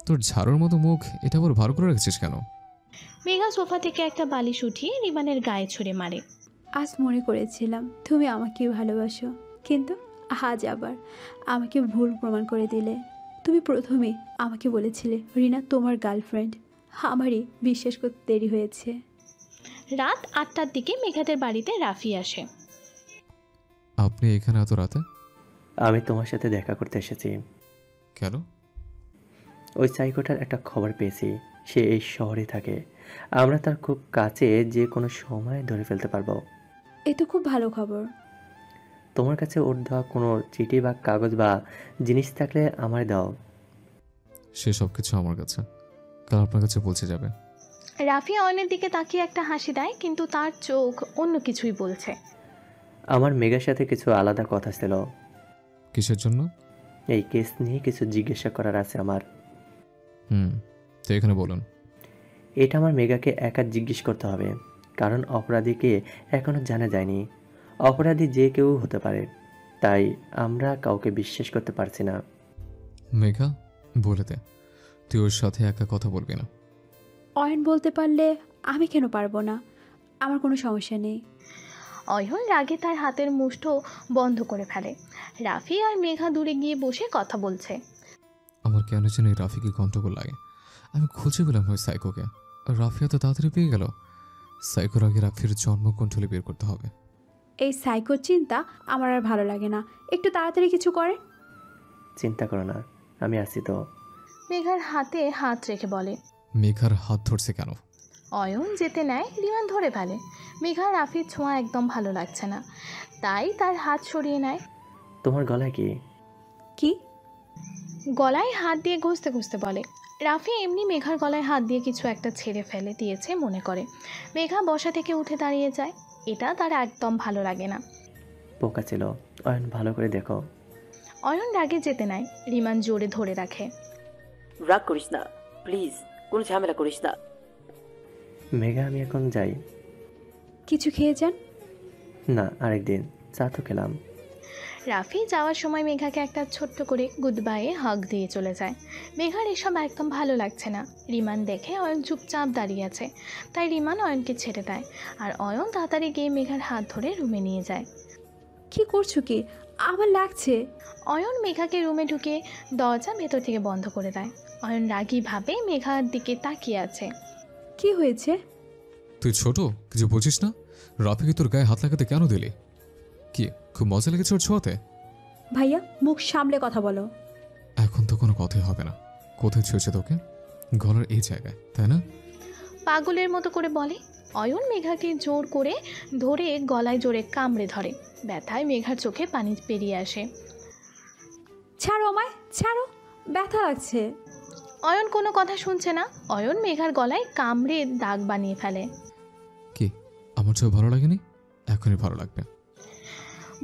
তোর ঝাড়ুর মতো মুখ, এটা আবার ভালো করে রেখেছিস কেন? মেঘা সোফা থেকে একটা বালিশ উঠিয়ে রিমানের গায়ে ছুঁড়ে মারে। আজ মনে করেছিলাম তুমি আমাকেই ভালোবাসো, কিন্তু আজ আবার আমাকে ভুল প্রমাণ করে দিলে। তুমি প্রথমে আমাকে বলেছিলে রিনা তোমার গার্লফ্রেন্ড। আমারই বিশ্বাস করতে দেরি হয়েছে। রাত 8টার দিকে মেঘাদের বাড়িতে রাফি আসে। আপনি এখানে এত রাতে? আমি তোমার সাথে দেখা করতে এসেছি। কেন? ওই সাইকোটার একটা খবর পেয়েছি। সে এই শহরে থাকে। আমরা তার খুব কাছে, যে কোনো সময় ধরে ফেলতে পারবো। এ তো খুব ভালো খবর। তোমার কাছে ওর দেওয়া কোনো চিঠি বা কাগজ বা জিনিস থাকলে আমায় দাও। সে সব কিছু আমার কাছে, কাল আপনার কাছে পৌঁছে যাবে। রাফি অয়নের দিকে তাকিয়ে একটা হাসি দেয়, কিন্তু তার চোখ অন্য কিছুই বলছে। আমার মেঘার সাথে কিছু আলাদা কথা ছিল। কিসের জন্য? এই কেস নিয়ে কিছু জিজ্ঞাসা করার আছে আমার। তো এখানে বলুন। এটা আমার মেঘাকে একা জিজ্ঞেস করতে হবে, কারণ অপরাধীকে এখনো জানা যায়নি। অপরাধী যে কেউ হতে পারে, তাই আমরা কাউকে বিশ্বাস করতে পারছি না। মেঘা, বলে দে, তুই ওর সাথে একা কথা বলবি না। অয়ন বলতে পারলে আমি কেন পারবো না? আমার কোনো সমস্যা নেই। অয়ন রাগে তার হাতের মুঠো বন্ধ করে ফেলে। রাফি আর মেঘা দূরে গিয়ে বসে কথা বলছে। আমার কেন যেন এই রাফিকে গন্ডগোল লাগে। আমি খুঁজে পেলাম ওই সাইকোকে, আর রাফি এত তাড়াতাড়ি পেয়ে গেল। সাইকোর আগে রাফির জন্মকুণ্ঠলে বের করতে হবে। এই সাইকোর চিন্তা আমার আর ভালো লাগে না। একটু তাড়াতাড়ি কিছু করে। চিন্তা করো না, আমি আছি তো। মেঘার হাতে হাত রেখে বলে। মেঘার হাত ধরছে কেন? অয়ন যেতে নেয়, রিমান ধরে ফেলে। মেঘা রাফির ছোঁয়া একদম ভালো লাগছে না, তাই তার হাত সরিয়ে নেয়। তোমার গলায় কি? কি? গলায় হাত দিয়ে ঘষতে ঘষতে বলে। রাফি এমনি মেঘার গলায় হাত দিয়ে কিছু একটা ছেড়ে ফেলে দিয়েছে মনে করে। মেঘা বসা থেকে উঠে দাঁড়িয়ে যায়। এটা তার একদম ভালো লাগে না। পোকা ছিল। অয়ন, ভালো করে দেখো। অয়ন রাগে যেতে নেয়, রিমান জোরে ধরে রাখে। রাগ করিস না প্লিজ, কোনো ঝামেলা করিস না। মেঘা, আমি এখন যাই। কিছু খেয়ে যান। না, আরেকদিন। চা তো খেলাম। রাফি যাওয়ার সময় মেঘাকে একটা ছোট্ট করে গুড বাইয়ে হাগ দিয়ে চলে যায়। মেঘার এসব একদম ভালো লাগছে না। রিমান দেখে অয়ন চুপচাপ দাঁড়িয়ে আছে, তাই রিমান অয়নকে ছেড়ে দেয়, আর অয়ন তাড়াতাড়ি গিয়ে মেঘার হাত ধরে রুমে নিয়ে যায়। কি করছো কি? আমার লাগছে। অয়ন মেঘাকে রুমে ঢুকে দরজা ভেতর থেকে বন্ধ করে দেয়। অয়ন রাগীভাবে মেঘার দিকে তাকিয়ে আছে। কি হয়েছে? তুই ছোট, কিছু বুঝিস না? রাফিকে তোর গায়ে হাত লাগাতে কেন দিলি? কি খুব মজা লেগেছে ওর ছোঁয়াতে? ভাইয়া, মুখ সামলে কথা বলো। এখন তো কোনো কথাই হবে না। কোথায় ছুঁয়েছে তোকে? গলার এই জায়গায়, তাই না? পাগলের মতো করে বলে। অয়ন মেঘাকে জোর করে ধরে গলায় জোরে কামড়ে ধরে। ব্যথায় মেঘার চোখে পানি বেরিয়ে আসে। ছাড়ো আমায়, ছাড়ো, ব্যথা লাগছে। অয়ন কোনো কথা শুনছে না। অয়ন মেঘার গলায় কামড়ে দাগ বানিয়ে ফেলে। কি আমার চেয়েও ভালো লাগেনি? এখনই ভালো লাগবে।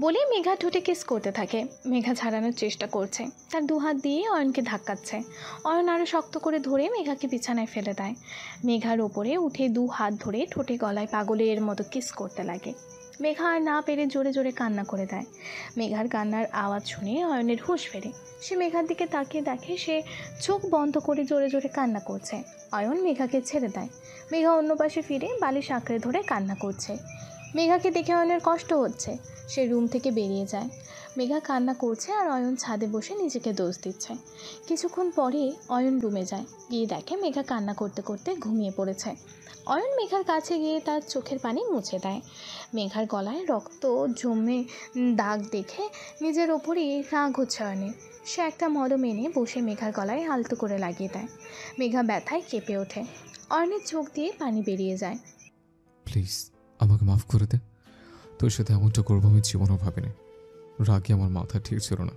বলে মেঘা ঠোঁটে কিস করতে থাকে। মেঘা ছাড়ানোর চেষ্টা করছে, তার দুহাত দিয়ে অয়নকে ধাক্কাচ্ছে। অয়ন আরও শক্ত করে ধরে মেঘাকে বিছানায় ফেলে দেয়। মেঘার ওপরে উঠে দু হাত ধরে ঠোঁটে গলায় পাগলের মতো কিস করতে লাগে। মেঘা আর না পেরে জোরে জোরে কান্না করে দেয়। মেঘার কান্নার আওয়াজ শুনে অয়নের হুঁশ ফেরে। সে মেঘার দিকে তাকিয়ে দেখে সে চোখ বন্ধ করে জোরে জোরে কান্না করছে। অয়ন মেঘাকে ছেড়ে দেয়। মেঘা অন্য পাশে ফিরে বালিশ আঁকড়ে ধরে কান্না করছে। মেঘাকে দেখে অয়নের কষ্ট হচ্ছে। সে রুম থেকে বেরিয়ে যায়। মেঘা কান্না করছে আর অয়ন ছাদে বসে নিজেকে দোষ দিচ্ছে। কিছুক্ষণ পরে অয়ন রুমে যায়, গিয়ে দেখে মেঘা কান্না করতে করতে ঘুমিয়ে পড়েছে। অয়ন মেঘার কাছে গিয়ে তার চোখের পানি মুছে দেয়। মেঘার গলায় রক্ত জমে দাগ দেখে নিজের ওপরই রাগ হচ্ছে অয়নের। সে একটা মলম এনে বসে মেঘার গলায় আলতো করে লাগিয়ে দেয়। মেঘা ব্যথায় কেঁপে ওঠে। অয়নের চোখ দিয়ে পানি বেরিয়ে যায়। প্লিজ আমাকে মাফ করে দে। তোর সাথে এমনটা করবো আমি জীবনও ভাবিনি। রাগে আমার মাথা ঠিক ছিল না।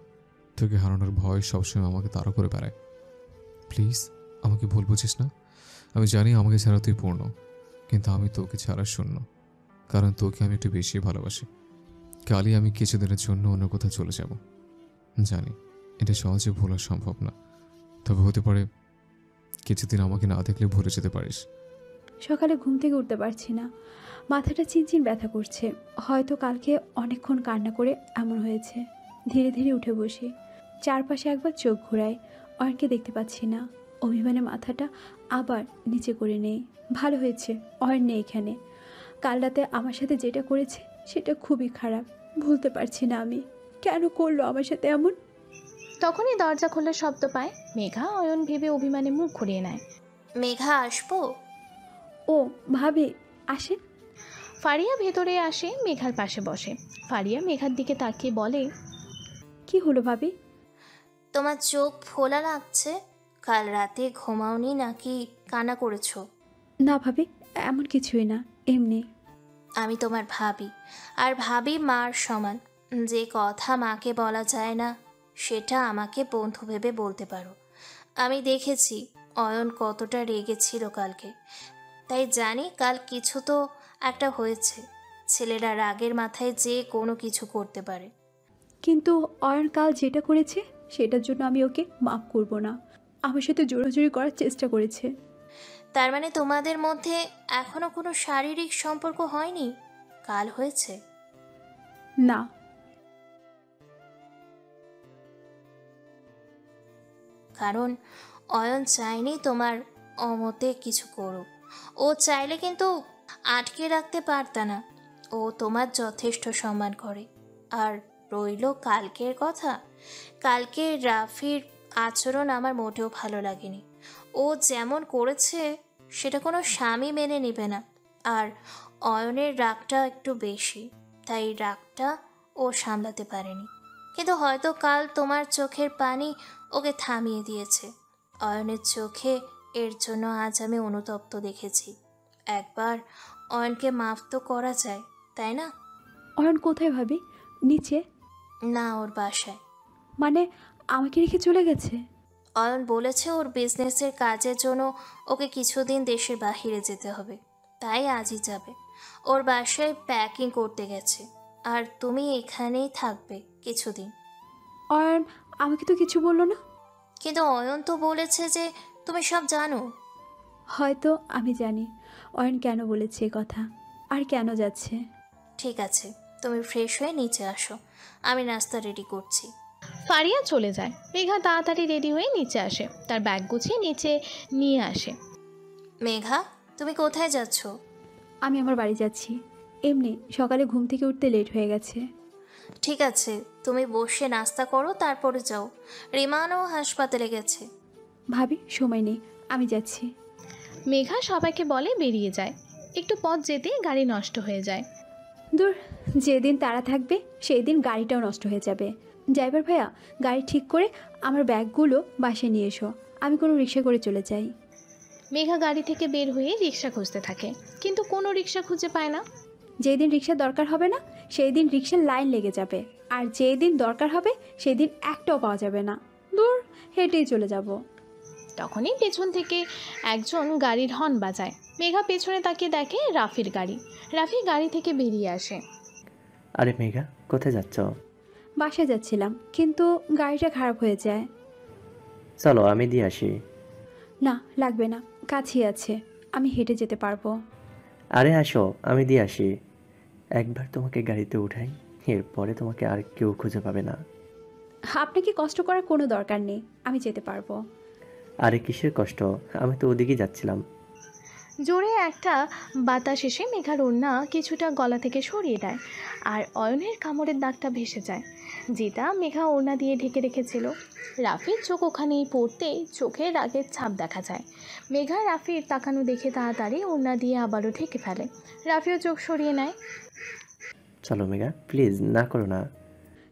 তোকে হারানোর ভয় সবসময় আমাকে তাড়া করে বেড়ায়। প্লিজ আমাকে ভুল বুঝিস না। আমি জানি আমাকে ছাড়া তুই পূর্ণ, কিন্তু আমি তোকে ছাড়া শূন্য। কারণ তোকে আমি একটু বেশি ভালোবাসি। কালই আমি কিছুদিনের জন্য অন্য কোথাও চলে যাব। জানি এটা সহজে ভোলা সম্ভব না, তবে হতে পারে কিছুদিন আমাকে না দেখলে ভুলে যেতে পারিস। সকালে ঘুম থেকে উঠতে পারছি না, মাথাটা চিনচিন ব্যথা করছে। হয়তো কালকে অনেকক্ষণ কান্না করে এমন হয়েছে। ধীরে ধীরে উঠে বসি। চারপাশে একবার চোখ ঘোরাই, অয়নকে দেখতে পাচ্ছি না। অভিমানে মাথাটা আবার নিচে করে নেই। ভালো হয়েছে অয়ন নেই এখানে। কাল রাতে আমার সাথে যেটা করেছে সেটা খুবই খারাপ। ভুলতে পারছি না আমি। কেন করলো আমার সাথে এমন? তখনই দরজা খোলার শব্দ পায় মেঘা। অয়ন ভেবে অভিমানে মুখ ঘুরিয়ে নেয়। মেঘা আসবো? ও ভাবি, আসেন। ফারিয়া ভেতরে আসে, মেঘার পাশে বসে। ফারিয়া মেঘার দিকে তাকিয়ে বলে, কি হলো ভাবি? তোমার চোখ ফোলা লাগছে। কাল রাতে ঘুমাওনি নাকি কানা করেছো? না ভাবি, এমন কিছুই না, এমনি। আমি তোমার ভাবি, আর ভাবি মার সমান। যে কথা মাকে বলা যায় না সেটা আমাকে বন্ধু ভেবে বলতে পারো। আমি দেখেছি অয়ন কতটা রেগেছিল কালকে, তাই জানি কাল কিছু তো একটা হয়েছে। ছেলেরা রাগের মাথায় যে কোনো কিছু করতে পারে। কিন্তু অয়ন কাল যেটা করেছে সেটার জন্য আমি ওকে মাফ করব না। আমার সাথে জোরাজুরি করার চেষ্টা করেছে। তার মানে তোমাদের মধ্যে এখনো কোনো শারীরিক সম্পর্ক হয়নি? কাল হয়েছে? না। কারণ অয়ন চায়নি তোমার অমতে কিছু করুক। ও চাইলে কিন্তু আটকে রাখতে পারতা না। ও তোমার যথেষ্ট সম্মান করে। আর রইল কালকের কথা, কালকে রাফির আচরণ আমার মোটেও ভালো লাগেনি। ও যেমন করেছে সেটা কোনো স্বামী মেনে নেবে না। আর অয়নের রাগটা একটু বেশি, তাই রাগটা ও সামলাতে পারেনি। কিন্তু হয়তো কাল তোমার চোখের পানি ওকে থামিয়ে দিয়েছে। অয়নের চোখে এর জন্য আজ আমি অনুতপ্ত দেখেছি। একবার অয়নকে মাফ তো করা যায়, তাই না? অয়ন কোথায় ভাবি? নিচে? না, ওর বাসায়। মানে আমাকে রেখে চলে গেছে? অয়ন বলেছে ওর বিজনেসের কাজের জন্য ওকে কিছুদিন দেশের বাহিরে যেতে হবে, তাই আজই যাবে। ওর বাসায় প্যাকিং করতে গেছে, আর তুমি এখানেই থাকবে কিছুদিন। অয়ন আমাকে তো কিছু বললো না। কিন্তু অয়ন তো বলেছে যে তুমি সব জানো। হয়তো আমি জানি অয়ন কেন বলেছে এ কথা, আর কেন যাচ্ছে। ঠিক আছে, তুমি ফ্রেশ হয়ে নিচে আসো, আমি নাস্তা রেডি করছি। ফারিয়া চলে যায়। মেঘা তাড়াতাড়ি রেডি হয়ে নিচে আসে, তার ব্যাগ গুছিয়ে নিচে নিয়ে আসে। মেঘা, তুমি কোথায় যাচ্ছ? আমি আমার বাড়ি যাচ্ছি। এমনি সকালে ঘুম থেকে উঠতে লেট হয়ে গেছে। ঠিক আছে, তুমি বসে নাস্তা করো, তারপরে যাও। রিমানও হাসপাতালে গেছে। ভাবি সময় নেই, আমি যাচ্ছি। মেঘা সবাইকে বলে বেরিয়ে যায়। একটু পথ যেতে গাড়ি নষ্ট হয়ে যায়। দূর, যেদিন তারা থাকবে সেই দিন গাড়িটাও নষ্ট হয়ে যাবে। ড্রাইভার ভাইয়া, গাড়ি ঠিক করে আমার ব্যাগগুলো বাসায় নিয়ে এসো। আমি কোনো রিক্সা করে চলে যাই। মেঘা গাড়ি থেকে বের হয়ে রিক্সা খুঁজতে থাকে, কিন্তু কোনো রিক্সা খুঁজে পায় না। যেই দিন রিক্সা দরকার হবে না সেই দিন রিক্সার লাইন লেগে যাবে, আর যেই দিন দরকার হবে সেই দিন একটাও পাওয়া যাবে না। দূর, হেঁটেই চলে যাব। তখনই পেছন থেকে একজন গাড়ির হর্ন বাজায়। মেঘা পেছনে তাকিয়ে দেখে রাফির গাড়ি। রাফি গাড়ি থেকে বেরিয়ে আসে। আরে মেঘা, কোথায় যাচ্ছ? বাসায় যাচ্ছিলাম, কিন্তু গাড়িটা খারাপ হয়ে যায়। চলো আমি দিয়ে আসি। না, লাগবে না, কাছেই আছে, আমি হেঁটে যেতে পারবো। আরে আসো, আমি দিয়ে আসি। একবার তোমাকে গাড়িতে উঠাই, এরপরে তোমাকে আর কেউ খুঁজে পাবে না। আপনাকে কষ্ট করার কোনো দরকার নেই, আমি যেতে পারবো। আরে কিসের কষ্ট, আমি তো ওদিকেই যাচ্ছিলাম। জোরে একটা বাতাস এসে মেঘার ওড়না কিছুটা গলা থেকে সরিয়ে দেয়, আর অয়নের কামড়ের দাগটা ভেসে যায়, যেটা মেঘা ওড়না দিয়ে ঢেকে রেখেছিল। রাফির চোখ ওখানেই পড়তেই চোখে রাগের ছাপ দেখা যায়। মেঘা রাফির তাকানো দেখে তাড়াতাড়ি ওড়না দিয়ে আবারও ঢেকে ফেলে। রাফিও চোখ সরিয়ে নেয়। চলো মেঘা, প্লিজ না করো না।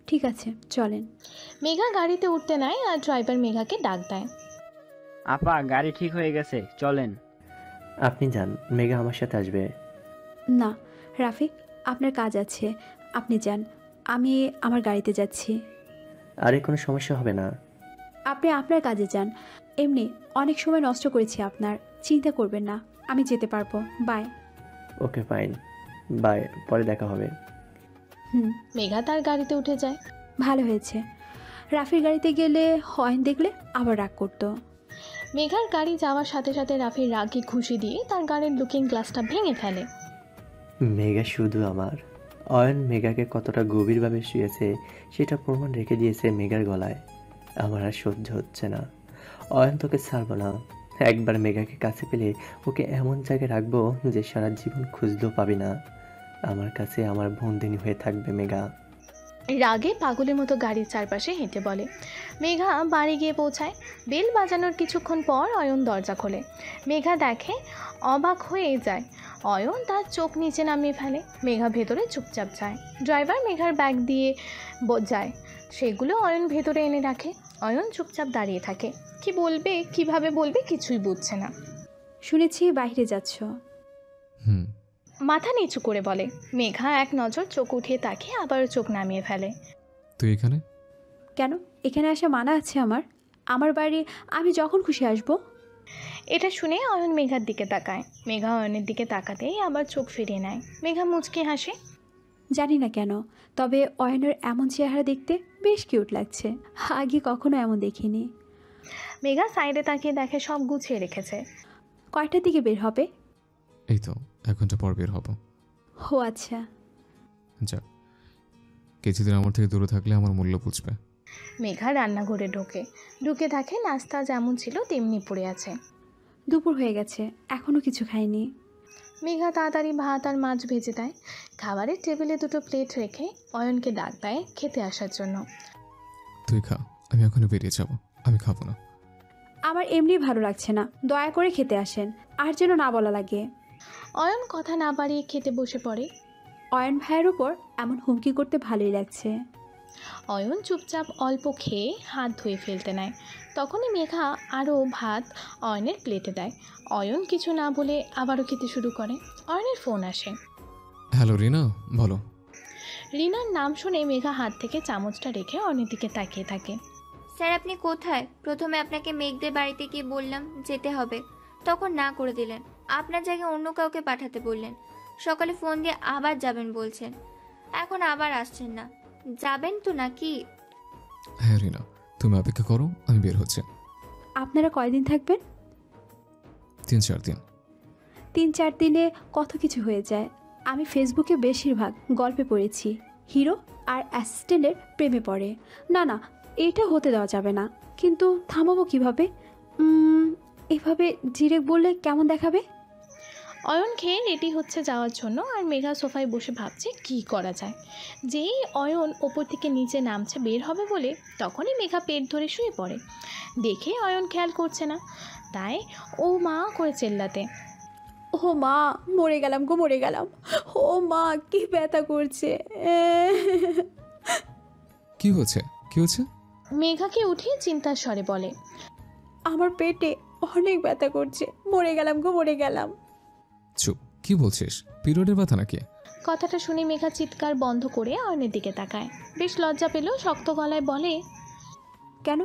ঠিক আছে, চলেন। মেঘা গাড়িতে উঠতে নেয়, আর ড্রাইভার মেঘাকে ডাক দেয়। আপা, গাড়ি ঠিক হয়ে গেছে, চলেন। আপনি যান, মেঘা আমার সাথে আসবে। না রাফিক, আপনার কাজ আছে, আপনি যান, আমি আমার গাড়িতে যাচ্ছি। আরে কোনো সমস্যা হবে না। আপনি আপনার কাজে যান। এমনি অনেক সময় নষ্ট করেছি আপনার, চিন্তা করবেন না, আমি যেতে পারবো। বাই। ওকে ফাইন, বাই, পরে দেখা হবে। মেঘা তার গাড়িতে উঠে যায়। ভালো হয়েছে। রাফির গাড়িতে গেলে অয়ন দেখলে আবার রাগ করতো। মেঘার গাড়ি যাওয়ার সাথে সাথে রাফির রাগে খুশি দিয়ে তার গাড়ির লুকিং গ্লাসটা ভেঙে ফেলে। মেঘা শুধু আমার, অয়ন মেঘাকে কতটা গভীরভাবে শুয়েছে সেটা প্রমাণ রেখে দিয়েছে মেঘার গলায়। আমার আর সহ্য হচ্ছে না। অয়ন, তোকে ছাড়বো না। একবার মেঘাকে কাছে পেলে ওকে এমন জায়গায় রাখবো যে সারা জীবন খুঁজলেও পাবি না। আমার কাছে আমার বন্দিনী হয়ে থাকবে মেঘা। রাগে পাগলের মতো গাড়ির চারপাশে হেঁটে বলে। মেঘা বাড়ি গিয়ে পৌঁছায়। বেল বাজানোর কিছুক্ষণ পর অয়ন দরজা খোলে। মেঘা দেখে, অবাক হয়ে যায়। অয়ন তার চোখ নিচে নামিয়ে ফেলে। মেঘা ভেতরে চুপচাপ যায়। ড্রাইভার মেঘার ব্যাগ দিয়ে যায়, সেগুলো অয়ন ভেতরে এনে রাখে। অয়ন চুপচাপ দাঁড়িয়ে থাকে। কি বলবে, কিভাবে বলবে কিছুই বুঝছে না। শুনেছি বাইরে যাচ্ছ। হুম। মাথা নিচু করে বলে। মেঘা এক নজর চোখ উঠিয়ে তাকিয়ে আবারও চোখ নামিয়ে ফেলে। তুই এখানে? কেন? এখানে আসা মানা আছে আমার? আমার বাড়ি, আমি যখন খুশি আসবো। এটা শুনে অয়ন মেঘার দিকে তাকায়। মেঘা অয়নের দিকে তাকাতেই আবার চোখ ফিরিয়ে নেয়। মেঘা মুচকি হাসে। জানি না কেন, তবে অয়নের এমন চেহারা দেখতে বেশ কিউট লাগছে। আগে কখনো এমন দেখিনি। মেঘা সাইডে তাকিয়ে দেখে সব গুছিয়ে রেখেছে। কয়টার দিকে বের হবে? এই তো 1 ঘন্টা পর বের হব। ও আচ্ছা। যাক, কিছুদিন আমার থেকে দূরে থাকলে আমার মূল্য বুঝবে। মেঘা রান্নাঘরে ঢুকে দেখে নাস্তা যেমন ছিল তেমনি পড়ে আছে। দুপুর হয়ে গেছে, এখনো কিছু খাইনি। মেঘা তাড়াতাড়ি ভাত আর মাছ ভেজে দেয়। খাবারের টেবিলে 2টো প্লেট রেখে অয়নকে ডাক দেয় খেতে আসার জন্য। তুই খা, আমি এখনই বেরিয়ে যাব। আমি খাবো না। আমার এমনি ভালো লাগছে না, দয়া করে খেতে আসেন, আর যেন না বলা লাগে। অয়ন কথা না বাড়িয়ে খেতে বসে পড়ে। অয়ন ভাইয়ের উপর এমন হুমকি করতে ভালোই লাগছে। অয়ন চুপচাপ অল্প খেয়ে হাত ধুয়ে ফেলতে নেয়। তখনই মেঘা আরও ভাত অয়নের প্লেটে দেয়। অয়ন কিছু না বলে আবারও খেতে শুরু করে। অয়নের ফোন আসে। হ্যালো রিনা, বলো। রিনার নাম শুনে মেঘা হাত থেকে চামচটা রেখে অয়নের দিকে তাকিয়ে থাকে। স্যার আপনি কোথায়? প্রথমে আপনাকে মেঘদের বাড়িতে গিয়ে বললাম যেতে হবে, তখন না করে দিলেন। আপনার জায়গায় অন্য কাউকে পাঠাতে বললেন। সকালে ফোন দিয়ে আবার যাবেন বলছেন, এখন আবার আসছেন না। যাবেন তো নাকি? হ্যাঁ রিনা, তুমি অপেক্ষা করো, আমি বের হচ্ছে। আপনারা কয়দিন থাকবেন? 3-4 দিন। 3-4 দিনে কত কিছু হয়ে যায়। আমি ফেসবুকে বেশিরভাগ গল্পে পড়েছি হিরো আর অ্যাসিস্ট্যান্টের প্রেমে পড়ে। না না, এটা হতে দেওয়া যাবে না। কিন্তু থামাবো কিভাবে? এভাবে ডিরেক্ট বললে কেমন দেখাবে? অয়ন খেয়ে রেডি হচ্ছে যাওয়ার জন্য, আর মেঘা সোফায় বসে ভাবছে কি করা যায়। যেই অয়ন ওপর থেকে নিচে নামছে বের হবে বলে, তখনই মেঘা পেট ধরে শুয়ে পড়ে। দেখে অয়ন খেয়াল করছে না, তাই ও মা করে চেল্লাতে। ও মা, মরে গেলাম গো, মরে গেলাম। ও মা, কি ব্যথা করছে। কি হচ্ছে, কি হচ্ছে? মেঘাকে উঠিয়ে চিন্তার স্বরে বলে। আমার পেটে অনেক ব্যথা করছে, মরে গেলাম গো, মরে গেলাম। চুপ, কি বলছিস? পিরিয়ডের ব্যথা নাকি? কথাটা শুনে মেঘা চিৎকার বন্ধ করে অয়নের দিকে তাকায়। বেশ লজ্জা পেল, শক্ত গলায় বলে, কেন?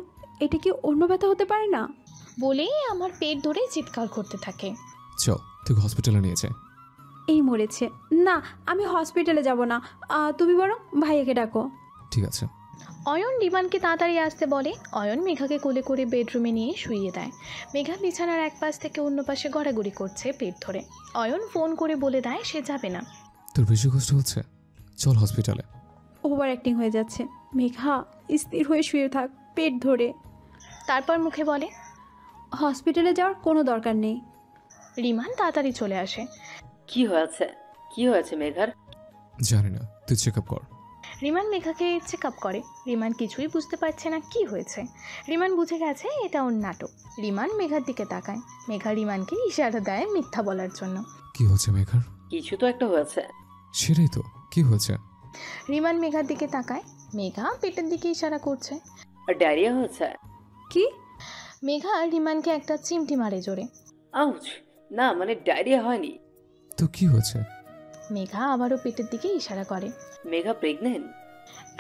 এটা কি অন্য ব্যথা হতে পারে না? বলেই আমার পেট ধরে চিৎকার করতে থাকে। চল, তুই হসপিটালে নিয়ে যায়। এই মরেছে। না, আমি হসপিটালে যাব না। তুমি বরং ভাইয়াকে ডাকো। ঠিক আছে। অয়ন রিমানকে তাড়াতাড়ি আসতে বলে। অয়ন মেঘাকে কোলে করে বেডরুমে নিয়ে শুইয়ে দেয়। মেঘা বিছানার এক পাশ থেকে অন্য পাশে গড়াগড়ি করছে পেট ধরে। অয়ন ফোন করে বলে দেয় সে যাবে না। তোর বেশি কষ্ট হচ্ছে, চল হসপিটালে। ওভার অ্যাক্টিং হয়ে যাচ্ছে। মেঘা, স্থির হয়ে শুয়ে থাক, পেট ধরে। তারপর মুখে বলে, হসপিটালে যাওয়ার কোনো দরকার নেই। রিমান তাড়াতাড়ি চলে আসে। কি হয়েছে মেঘার? জানি না, তুই চেক আপ কর। রিমান মেঘাকে চেক আপ করে। রিমান কিছুই বুঝতে পারছে না কি হয়েছে। রিমান বুঝে গেছে এটা ওর নাটক। রিমান মেঘার দিকে তাকায়। মেঘা রিমানকে ইশারা দেয় মিথ্যা বলার জন্য। কি হচ্ছে মেঘার? কিছু তো একটা হয়েছে। সেটাই তো, কি হয়েছে? রিমান মেঘার দিকে তাকায়। মেঘা পেটের দিকে ইশারা করছে। আর ডায়রিয়া হয়েছে? কি? মেঘা রিমানকে একটা চিমটি মারে জোরে। আউচ! না মানে ডায়রিয়া হয়নি। তো কি হয়েছে? মেঘা আবারও পেটের দিকে ইশারা করে। মেঘা প্রেগনেন্ট?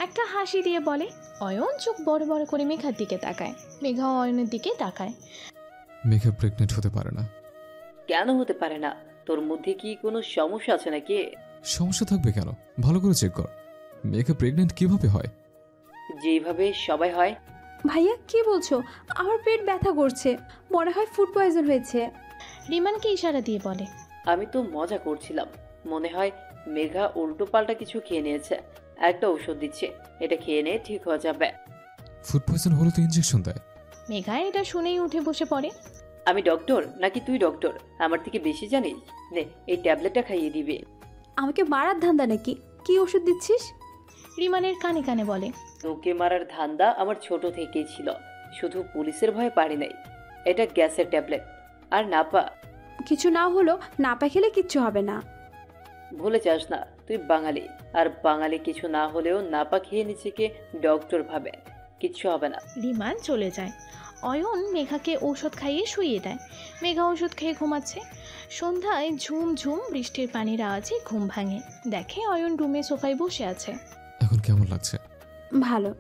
একটা হাসি দিয়ে বলে। অয়ন চোখ বড় বড় করে মেঘার দিকে তাকায়। মেঘা অয়নের দিকে তাকায়। মেঘা প্রেগনেন্ট হতে পারে না। কেন হতে পারে না? তোর মধ্যে কি কোনো সমস্যা আছে নাকি? সমস্যা থাকবে কেন? ভালো করে চেক কর। মেঘা প্রেগনেন্ট কিভাবে হয়? যেভাবে সবাই হয়। ভাইয়া কি বলছো? আমার পেট ব্যথা করছে, মনে হয় ফুড পয়জন হয়েছে। রিমানকে ইশারা দিয়ে বলে। আমি তো মজা করছিলাম, মনে হয় মেঘা উল্টো পাল্টা কিছু খেয়ে নিয়েছে। একটা ওষুধ দিচ্ছে, এটা খেয়ে নিয়ে ঠিক হয়ে যাবে। ফুড পয়জন হলো তো ইঞ্জেকশন দেয়। মেঘা এটা শুনেই উঠে বসে পড়ে। আমি ডক্টর নাকি তুই ডক্টর? আমার থেকে বেশি জানিস? নে এই ট্যাবলেটটা খাইয়ে দিবি। আমাকে মারার ধান্দা নাকি? কি ওষুধ দিচ্ছিস? রিমানের কানে কানে বলে। তোকে মারার ধান্দা আমার ছোট থেকেই ছিল, শুধু পুলিশের ভয়ে পারি নাই। এটা গ্যাসের ট্যাবলেট। আর নাপা? কিছু না হলো নাপা খেলে কিচ্ছু হবে না। ভুলে যাস না তুই বাঙালি, আর বাঙালি কিছু না হলেও নাপা খেয়ে নিজেকে ডক্টর ভাবে। কিচ্ছু হবে না। রিমান চলে যায়। অয়ন মেঘাকে ঔষধ খাইয়ে শুইয়ে দেয়। মেঘা ওষুধ খেয়ে ঘুমাচ্ছে। সন্ধ্যায় ঝুম ঝুম বৃষ্টির পানির আওয়াজে ঘুম ভাঙে। দেখে অয়ন রুমে সোফায় বসে আছে। এখন কেমন লাগছে? ভালো।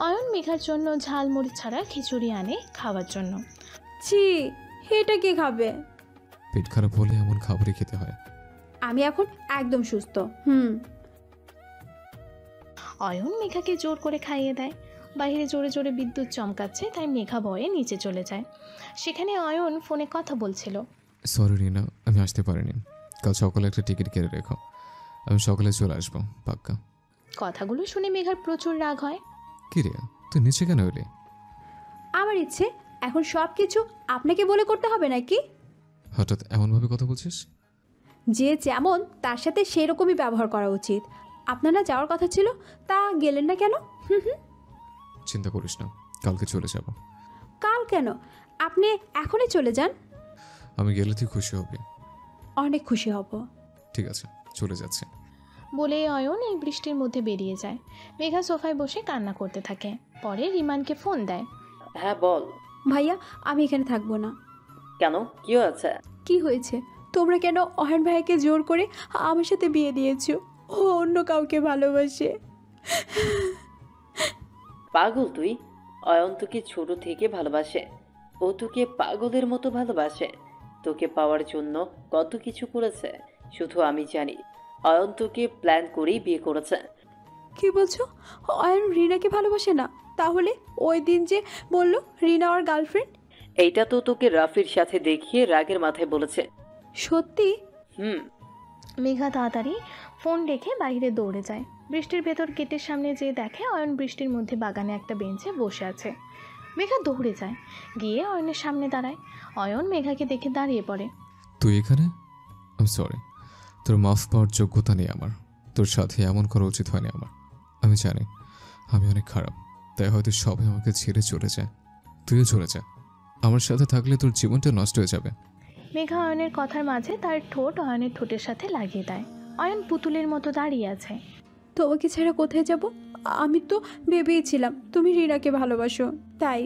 অয়ন মেঘার জন্য ঝালমরিচ ছাড়া খিচুড়ি আনে খাওয়ার জন্য। ছি, এটা কে খাবে? পেট খারাপ হলে এমন খাবারই খেতে হয়। আমি এখন একদম সুস্থ। অয়ন মেঘাকে জোর করে খাইয়ে দেয়। বাইরে জোরে জোরে বিদ্যুৎ চমকাচ্ছে, তাই মেঘা ভয়ে নিচে চলে যায়। সেখানে অয়ন ফোনে কথা বলছিল। সরি রিনা, আমি আসতে পারিনি। কাল সকালে একটা টিকিট কেটে রেখো, আমি সকালে চলে আসবো পাক্কা। কথাগুলো শুনে মেঘার প্রচুর রাগ হয়। কি রে, তুই নিচে কেন এলি? আমার ইচ্ছে এখন সব কিছু আপনাকে বলে করতে হবে নাকি? হঠাৎ এমনভাবে কথা বলছিস? যে যেমন তার সাথে সেরকমই ব্যবহার করা উচিত। আপনারা যাওয়ার কথা ছিল, তা গেলেন না কেন? চিন্তা করিস না, কালকে চলে যাব। কাল কেন? আপনি এখনই চলে যান। আমি গেলে তুই খুশি হবি। অনেক খুশি হব। ঠিক আছে, চলে যাচ্ছে। বলে অয়ন এই বৃষ্টির মধ্যে বেরিয়ে যায়। মেঘা সোফায় বসে কান্না করতে থাকে। পরে রিমানকে ফোন দেয়। হ্যাঁ বল। ভাইয়া, আমি এখানে থাকবো না। কেন, কি আছে? কি হয়েছে? তোমরা কেন অয়ন ভাইয়াকে জোর করে আমার সাথে বিয়ে দিয়েছো? ও অন্য কাউকে ভালোবাসে। পাগল তুই? অয়ন তোকে ছোট থেকে ভালোবাসে। ও তোকে পাগলের মতো ভালোবাসে। তোকে পাওয়ার জন্য কত কিছু করেছে শুধু আমি জানি। অয়ন তোকে প্ল্যান করেই বিয়ে করেছে। কি বলছো? অয়ন রিনাকে ভালোবাসে না? তাহলে ওই দিন যে বললো রিনা আমার গার্লফ্রেন্ড। এইটা তো তোকে রাফির সাথে দেখিয়ে রাগের মাথায় বলেছে। সত্যি? মেঘা তাড়াতাড়ি ফোন রেখে বাইরে দৌড়ে যায়। বৃষ্টির ভেতর গেটের সামনে যেয়ে দেখে অয়ন বৃষ্টির মধ্যে বাগানে একটা বেঞ্চে বসে আছে। মেঘা দৌড়ে যায়, গিয়ে অয়নের সামনে দাঁড়ায়। অয়ন মেঘাকে দেখে দাঁড়িয়ে পড়ে। তুই এখানে? আই সরি, তোর মাফ পাওয়ার যোগ্যতা নেই আমার। তোর সাথে এমন করা উচিত হয়নি আমার। আমি জানি আমি অনেক খারাপ, তাই হয়তো সবাই আমাকে ছেড়ে চলে যায়। তুইও চলে যা, আমার সাথে থাকলে তোর জীবনটা নষ্ট হয়ে যাবে। মেঘা অয়নের কথার মাঝে তার ঠোঁট অয়নের ঠোঁটের সাথে লাগিয়ে দেয়। অয়ন পুতুলের মতো দাঁড়িয়ে আছে। তোমাকে ছাড়া কোথায় যাব? আমি তো ভেবেইছিলাম তুমি রিনাকে ভালোবাসো, তাই।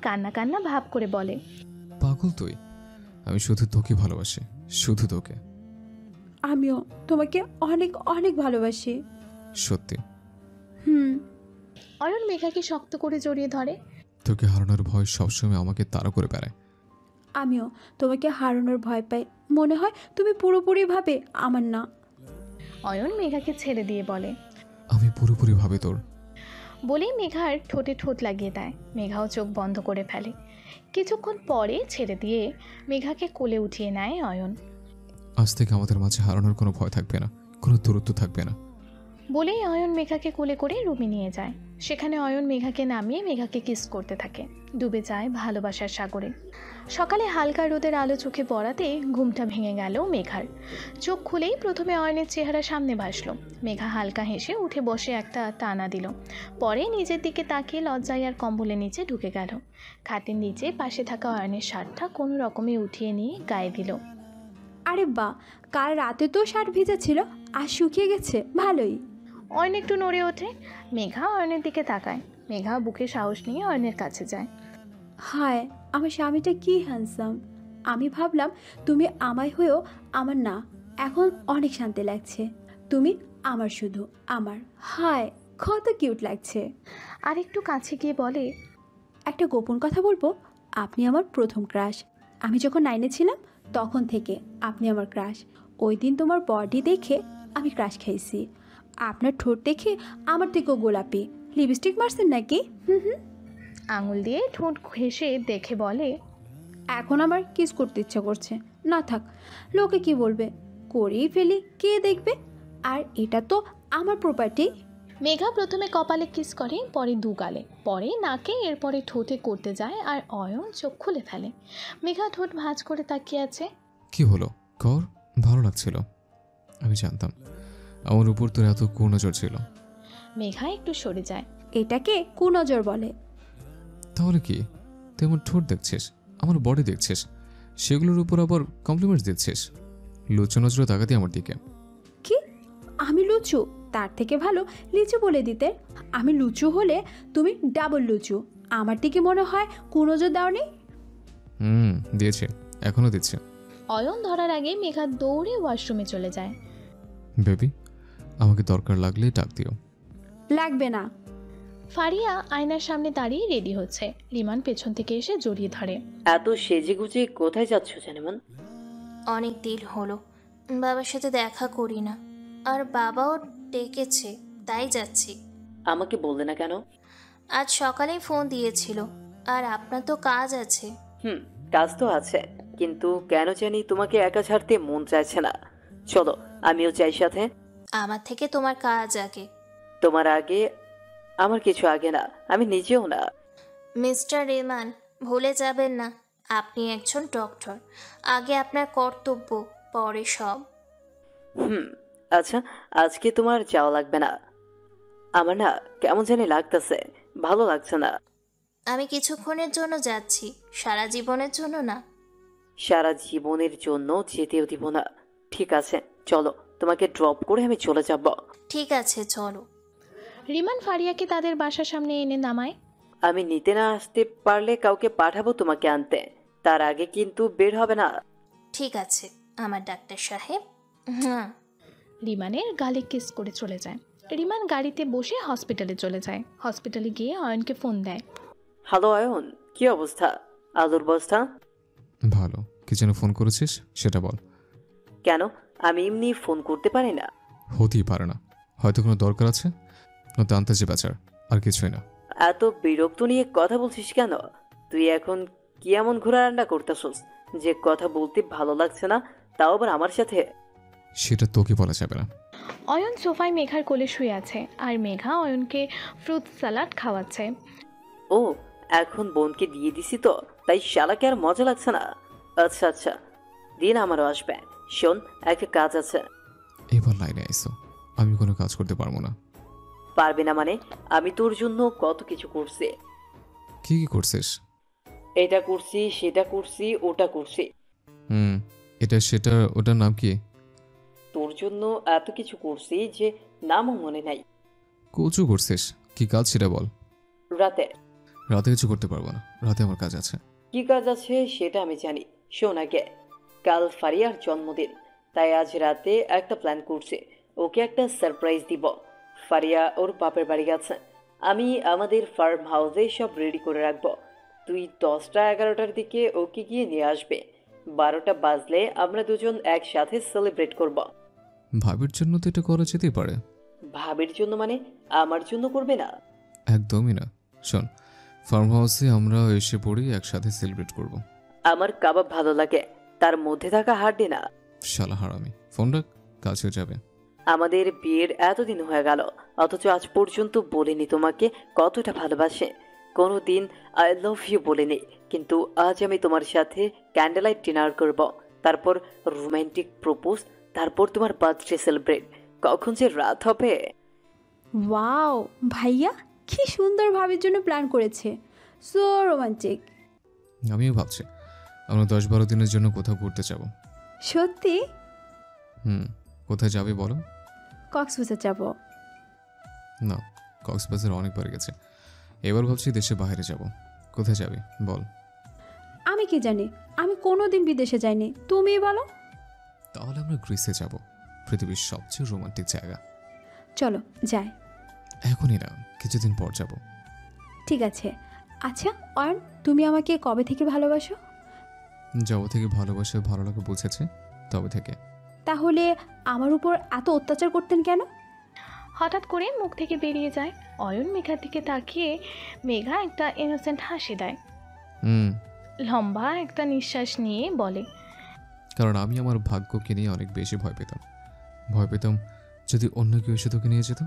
কান্না কান্না ভাব করে বলে। পাগল তুই, আমি শুধু তোকে ভালোবাসি, শুধু তোকে। আমিও তোমাকে অনেক অনেক ভালোবাসি। সত্যি? অয়ন মেঘাকে শক্ত করে জড়িয়ে ধরে। তোকে হারানোর ভয় সবসময় আমাকে তাড়া করে বেড়ায়। আমিও তোমাকে হারানোর ভয় পাই। মনে হয় তুমি পুরোপুরিভাবে আমার না। অয়ন মেঘাকে ছেড়ে দিয়ে বলে। আমি পুরোপুরিভাবে তোর। বলেই মেঘার ঠোঁটে ঠোঁট লাগিয়ে দেয়। মেঘাও চোখ বন্ধ করে ফেলে। কিছুক্ষণ পরে ছেড়ে দিয়ে মেঘাকে কোলে উঠিয়ে নেয় অয়ন। আজ থেকে আমাদের মাঝে হারানোর কোনো ভয় থাকবে না, কোনো দূরত্ব থাকবে না। বলেই অয়ন মেঘাকে কোলে করে রুমে নিয়ে যায়। সেখানে অয়ন মেঘাকে নামিয়ে মেঘাকে কিস করতে থাকে। ডুবে যায় ভালোবাসার সাগরে। সকালে হালকা রোদের আলো চোখে পড়াতে ঘুমটা ভেঙে গেল মেঘার। চোখ খুলেই প্রথমে অয়নের চেহারা সামনে ভাসলো। মেঘা হালকা হেসে উঠে বসে একটা টানা দিল। পরে নিজের দিকে তাকিয়ে লজ্জায় আর কম্বলের নিচে ঢুকে গেল। খাটের নিচে পাশে থাকা অয়নের শার্টটা কোনো রকমে উঠিয়ে নিয়ে গায়ে দিল। আরে বাহ, কাল রাতে তো শার্ট ভিজা ছিল, আর শুকিয়ে গেছে, ভালোই। অয়ন একটু নড়ে ওঠে। মেঘা অয়নের দিকে তাকায়। মেঘা বুকে সাহস নিয়ে অয়নের কাছে যায়। হায়, আমার স্বামীটা কি হ্যান্ডসাম। আমি ভাবলাম তুমি আমায় হয়েও আমার না। এখন অনেক শান্তি লাগছে। তুমি আমার, শুধু আমার। হায়, কত কিউট লাগছে। আর একটু কাছে গিয়ে বলে, একটা গোপন কথা বলবো, আপনি আমার প্রথম ক্রাশ। আমি যখন 9-এ ছিলাম তখন থেকে আপনি আমার ক্রাশ। ওই দিন তোমার বডি দেখে আমি ক্রাশ খাইছি। আপনার ঠোঁট দেখে আমার থেকেও গোলাপি। লিপস্টিক মারছেন নাকি? আঙুল দিয়ে ঠোঁট ঘেঁষে দেখে বলে, এখন আমার কিস করতে ইচ্ছা করছে। না থাক, লোকে কি বলবে। করেই ফেলি, কে দেখবে? আর এটা তো আমার প্রপার্টি। মেঘা প্রথমে কপালে কিস করে, পরে দু গালে, পরে নাকে, এরপরে ঠোঁটে করতে যায় আর অয়ন চোখ খুলে ফেলে। মেঘা ঠোঁট ভাঁজ করে তাকিয়ে আছে। কি হলো? কর, ভালো লাগছিল। আমি জানতাম আমার উপর তোর এত নজর ছিল। মেঘা একটু সরে যায়। এটাকে কুনজর বলে। তাহলে কি? তুই আমার ঠোঁট দেখছিস, আমার বডি দেখছিস, সেগুলোর উপর আবার কমপ্লিমেন্টস দিচ্ছিস। লুচো নজরে তাকাতি আমার দিকে। কি? আমি লুচু? তার থেকে ভালো লিচু বলে দিতে। আমি লুচু হলে তুমি ডাবল লুচু। আমার দিকে মনে হয় কুনজর দাওনি। দিয়েছে, এখনো দিচ্ছে। অয়ন ধরার আগে মেঘা দৌড়ে ওয়াশরুমে চলে যায়। বেবি, আমাকে দরকার লাগলে ডাক দিও। লাগবে না। ফারিয়া আয়নার সামনে দাঁড়িয়ে রেডি হচ্ছে। রিমান পেছন থেকে এসে জড়িয়ে ধরে। এত সেজে গুজে কোথায় যাচ্ছ জানেমান? অনেক দিন হলো বাবার সাথে দেখা করি না, আর বাবাও ডেকেছে, তাই যাচ্ছি। আমাকে বললে না কেন? আজ সকালেই ফোন দিয়েছিল, আর আপনার তো কাজ আছে। কাজ তো আছে, কিন্তু কেন জানি তোমাকে একা ছাড়তে মন চাইছে না। চলো, আমিও চাই সাথে। আমার থেকে তোমার কাজ আগে। তোমার আগে? আমার কিছু আগে না, আমি নিজেও না। মিস্টার রেমান, ভুলে যাবেন না আপনি একজন ডক্টর। আগে আপনার কর্তব্য, পরে সব। আচ্ছা, আজকে তোমার যাওয়া লাগবে না। আমার না কেমন জানি লাগতেছে, ভালো লাগছে না। আমি কিছুক্ষণের জন্য যাচ্ছি, সারা জীবনের জন্য না। সারা জীবনের জন্য যেতেও দিব না। ঠিক আছে চলো, তোমাকে ড্রপ করে আমি চলে যাব। ঠিক আছে চলো। রিমান ফারিয়াকে তাদের বাসার সামনে এনে নামায়। আমি নিতে না আসতে পারলে কাউকে পাঠাবো তোমাকে আনতে, তার আগে কিন্তু বের হবে না। ঠিক আছে আমার ডাক্তার সাহেব। রিমানের গালে কিস করে চলে যায়। রিমান গাড়িতে বসে হসপিটালে চলে যায়। হসপিটালে গিয়ে অয়নকে ফোন দেয়। হ্যালো অয়ন, কি অবস্থা? আলুর বস্তা? ভালো। কি যেন ফোন করেছিস সেটা বল। কেন, আমি এমনি ফোন করতে পারি না? হতেই পারে না, হয়তো কোনো দরকার আছে, নয়তো আনতে যে বেচার, আর কিছুই না। এত বিরক্ত নিয়ে কথা বলছিস কেন? তুই এখন কি এমন ঘোড়া রান্না করতেছস যে কথা বলতে ভালো লাগছে না, তাও আবার আমার সাথে? সেটা তোকে বলা যাবে না। অয়ন সোফায় মেঘার কোলে শুয়ে আছে, আর মেঘা অয়নকে ফ্রুট স্যালাড খাওয়াচ্ছে। ও, এখন বোনকে দিয়ে দিছি তো, তাই শালাকে আর মজা লাগছে না। আচ্ছা আচ্ছা, দিন আমারও আসবে। শোন, একটা কাজ আছে। এবার লাইনে আইসো, আমি কোনো কাজ করতে পারবো না। পারবে না মানে? আমি তোর জন্য কত কিছু করছি। কি কি করছিস? এটা করছি, সেটা করছি, ওটা করছি। এটা সেটা ওটার নাম কি? তোর জন্য এত কিছু করছি যে নামও মনে নাই। কচু করছিস, কি কাজ সেটা বল। রাতে? রাতে কিছু করতে পারবো না, রাতে আমার কাজ আছে। কি কাজ আছে সেটা আমি জানি। শোন আগে, কাল ফারিয়ার জন্মদিন, তাই আজ রাতে একটা প্ল্যান করছি। ওকে একটা সারপ্রাইজ দিব। ফারিয়া ওর বাপের বাড়ি গেছে, আমি আমাদের ফার্ম হাউসে সব রেডি করে রাখবো। তুই 10টা-11টার দিকে ওকে গিয়ে নিয়ে আসবে। 12টা বাজলে আমরা দুজন একসাথে সেলিব্রেট করব। ভাবির জন্য তো এটা করা যেতেই পারে। ভাবির জন্য মানে? আমার জন্য করবে না? একদমই না। শোন, ফার্ম হাউসে আমরা এসে পড়ি, একসাথে সেলিব্রেট করব। আমার কাবাব ভালো লাগে, তার মধ্যে থাকা হাড্ডি না। শালা হারামি, ফোন রাখ, কাজ হয়ে যাবে। আমাদের বিয়ের এতদিন হয়ে গেল, অথচ আজ পর্যন্ত বলিনি তোমাকে কতটা ভালোবাসে। কোনোদিন আই লাভ ইউ বলিনি, কিন্তু আজ আমি তোমার সাথে ক্যান্ডেলাইট ডিনার করব, তারপর রোমান্টিক প্রপোজ, তারপর তোমার বার্থডে সেলিব্রেট। কখন যে রাত হবে! ওয়াও ভাইয়া, কি সুন্দর ভাবির জন্য প্ল্যান করেছে, সো রোমান্টিক। আমিও ভাবছি আমরা 10-12 দিনের জন্য কোথাও ঘুরতে যাব। সত্যি? কোথায় যাবে বলো? কক্সবাজার যাব। না, কক্সবাজার অনেকবার গেছে, এবার ভাবছি দেশের বাইরে যাব। কোথায় যাবে বল। আমি কি জানি, আমি কোনোদিন বিদেশে যাইনি, তুমি বলো। তাহলে আমরা গ্রিসে যাব, পৃথিবীর সবচেয়ে রোমান্টিক জায়গা। চলো যাই। এখনই না, কিছুদিন পর যাব। ঠিক আছে। আচ্ছা অয়ন, তুমি আমাকে কবে থেকে ভালোবাসো? যবে থেকে ভালোবাসা ভালো লাগে বুঝেছে তবে থেকে। তাহলে আমার উপর এত অত্যাচার করতেন কেন? হঠাৎ করে মুখ থেকে বেরিয়ে যায়। অয়ন মেঘার দিকে তাকিয়ে মেঘা একটা ইনোসেন্ট হাসি দেয়। লম্বা একটা নিঃশ্বাস নিয়ে বলে, কারণ আমি আমার ভাগ্যকে নিয়ে অনেক বেশি ভয় পেতাম যদি অন্য কেউ এসে তোকে নিয়ে যেত,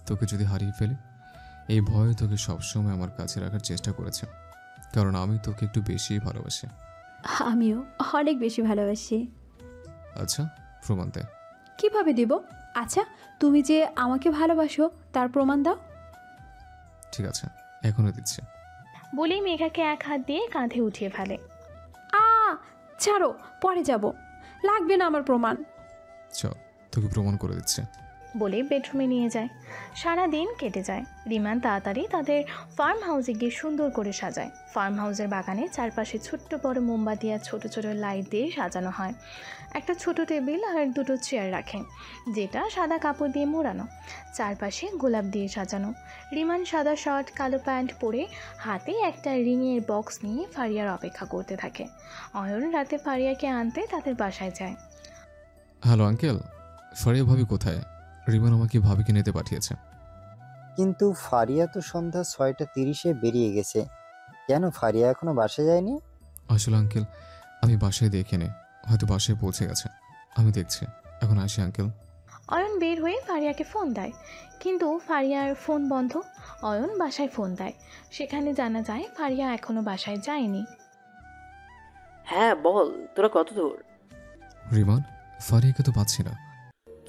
তোকে যদি হারিয়ে ফেলে। এই ভয় তোকে সবসময় আমার কাছে রাখার চেষ্টা করেছে, কারণ আমি তোকে একটু বেশিই ভালোবাসি। আমিও অনেক বেশি ভালোবাসি। আচ্ছা, প্রমাণ দে। কিভাবে দিব? আচ্ছা, তুমি যে আমাকে ভালোবাসো তার প্রমাণ দাও। ঠিক আছে, এখনই দিচ্ছে। বলেই মেঘাকে এক হাত দিয়ে কাঁধে উঠিয়ে ফেলে। আ ছাড়ো, পরে যাব, লাগবে না আমার প্রমাণ। চল, তোকে প্রমাণ করে দিচ্ছে। বলে বেডরুমে নিয়ে যায়। সারা দিন কেটে যায়। রিমান তাড়াতাড়ি তাদের ফার্ম হাউসে গিয়ে সুন্দর করে সাজায়। ফার্ম হাউসের বাগানে চারপাশে ছোট্ট বড় মোমবাতি আর ছোট ছোট লাইট দিয়ে সাজানো হয়। একটা ছোট টেবিল আর দুটো চেয়ার রাখে, যেটা সাদা কাপড় দিয়ে মোড়ানো। চারপাশে গোলাপ দিয়ে সাজানো। রিমান সাদা শার্ট কালো প্যান্ট পরে হাতে একটা রিংয়ের বক্স নিয়ে ফারিয়ার অপেক্ষা করতে থাকে। অয়ন রাতে ফারিয়াকে আনতে তাদের বাসায় যায়। হ্যালো আঙ্কেল, ফারিয়া ভাবি কোথায়? রিমান আমাকে ভাবিকে নিতে পাঠিয়েছে। কিন্তু ফারিয়া তো সন্ধ্যা 6:30-এ বেরিয়ে গেছে, কেন ফারিয়া এখনো বাসায় যায়নি? আসলে আঙ্কেল, আমি বাসায় দেখিনি, হয়তো বাসায় পৌঁছে গেছে। আমি দেখছি, এখন আসি আঙ্কেল। অয়ন বের হয়ে ফারিয়াকে ফোন দেয়, কিন্তু ফারিয়ার ফোন বন্ধ। অয়ন বাসায় ফোন দেয়, সেখানে জানা যায় ফারিয়া এখনো বাসায় যায়নি। হ্যাঁ বল, তোরা কত দূর? রিমান, ফারিয়াকে তো পাচ্ছি না।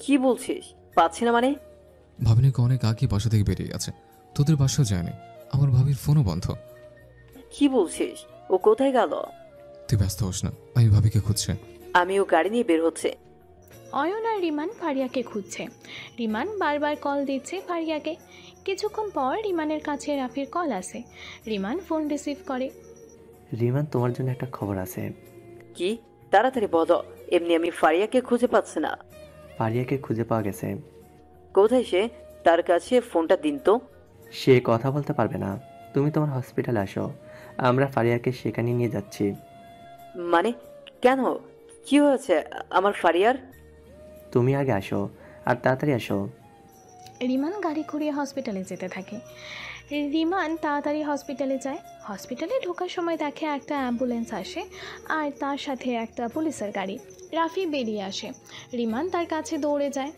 কি বলছিস? পাচ্ছি না মানে? ভাবিনিকে অনেক আগে বাসা থেকে বেরিয়ে গেছে, তোদের বাসাও যায়নি, আমার ভাবির ফোনও বন্ধ। কি বলছিস? ও কোথায় গেল? তুই ব্যস্ত হোস না, আমি ভাবিকে খুঁজছে। আমিও গাড়ি নিয়ে বের হচ্ছে। অয়ন আর রিমান ফারিয়াকে খুঁজছে। রিমান বারবার কল দিচ্ছে ফারিয়াকে। কিছুক্ষণ পর রিমানের কাছে রাফির কল আসে। রিমান ফোন রিসিভ করে। রিমান, তোমার জন্য একটা খবর আছে। কি? তাড়াতাড়ি বলো, এমনি আমি ফারিয়াকে খুঁজে পাচ্ছি না। ফারিয়াকে খুঁজে পাওয়া গেছে। কোথায় সে? তার কাছে ফোনটা দিন তো। সে কথা বলতে পারবে না, তুমি তোমার হসপিটালে আসো, আমরা ফারিয়াকে সেখানে নিয়ে যাচ্ছি। মানে কেন? কি হয়েছে আমার ফারিয়ার? তুমি আগে আসো, আর তাড়াতাড়ি আসো। রিমান গাড়ি ঘুরিয়ে হসপিটালে যেতে থাকে। রিমান তাড়াতাড়ি হসপিটালে যায়। হসপিটালে ঢোকার সময় দেখে একটা অ্যাম্বুলেন্স আসে আর তার সাথে একটা পুলিশের গাড়ি। রাফি বেরিয়ে আসে। রিমান তার কাছে দৌড়ে যায়।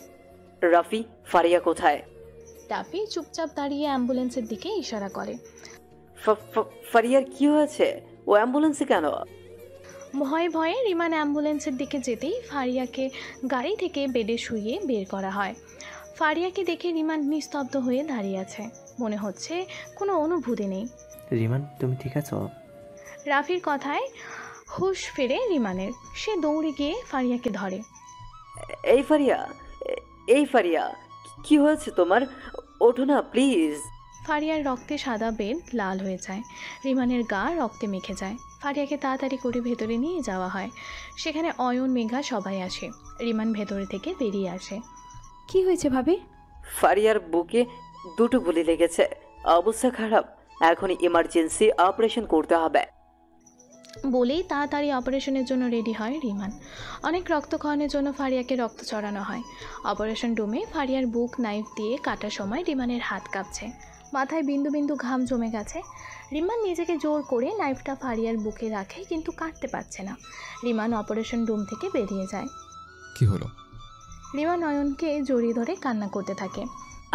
রাফি, ফারিয়া কোথায়? রাফি চুপচাপ দাঁড়িয়ে অ্যাম্বুলেন্সের দিকে ইশারা করে। ফারিয়ার কি হয়েছে? ও অ্যাম্বুলেন্সে কেন? ভয়ে ভয়ে রিমান অ্যাম্বুলেন্সের দিকে যেতেই ফারিয়াকে গাড়ি থেকে বেডে শুইয়ে বের করা হয়। ফারিয়াকে দেখে রিমান নিস্তব্ধ হয়ে দাঁড়িয়ে আছে, মনে হচ্ছে কোনো অনুভূতি নেই। রিমান, তুমি ঠিক আছো? রাফির কথায় হুঁশ ফেরে রিমানের। সে দৌড়ে গিয়ে ফারিয়াকে ধরে। এই ফারিয়া, এই ফারিয়া, কি হয়েছে তোমার? ওঠো না প্লিজ। ফারিয়ার রক্তে সাদা বেড লাল হয়ে যায়। রিমানের গা রক্তে মেখে যায়। ফারিয়াকে তাড়াতাড়ি করে ভেতরে নিয়ে যাওয়া হয়। সেখানে অয়ন, মেঘা সবাই আসে। রিমান ভেতরে থেকে বেরিয়ে আসে। কি হয়েছে ভাবি? ফারিয়ার বুকে দুটো গুলি লেগেছে, অবস্থা খারাপ, এখন ইমার্জেন্সি অপারেশন করতে হবে। বলেই তাড়াতাড়ি অপারেশনের জন্য রেডি হয় রিমান। অনেক রক্তক্ষরণের জন্য ফারিয়াকে রক্ত চড়ানো হয়। অপারেশন রুমে ফারিয়ার বুক নাইফ দিয়ে কাটার সময় রিমানের হাত কাঁপছে, মাথায় বিন্দু বিন্দু ঘাম জমে গেছে। রিমান নিজেকে জোর করে নাইফটা ফারিয়ার বুকে রাখে, কিন্তু কাটতে পারছে না। রিমান অপারেশন রুম থেকে বেরিয়ে যায়। কি হলো? রিমান অয়নকে জড়িয়ে ধরে কান্না করতে থাকে।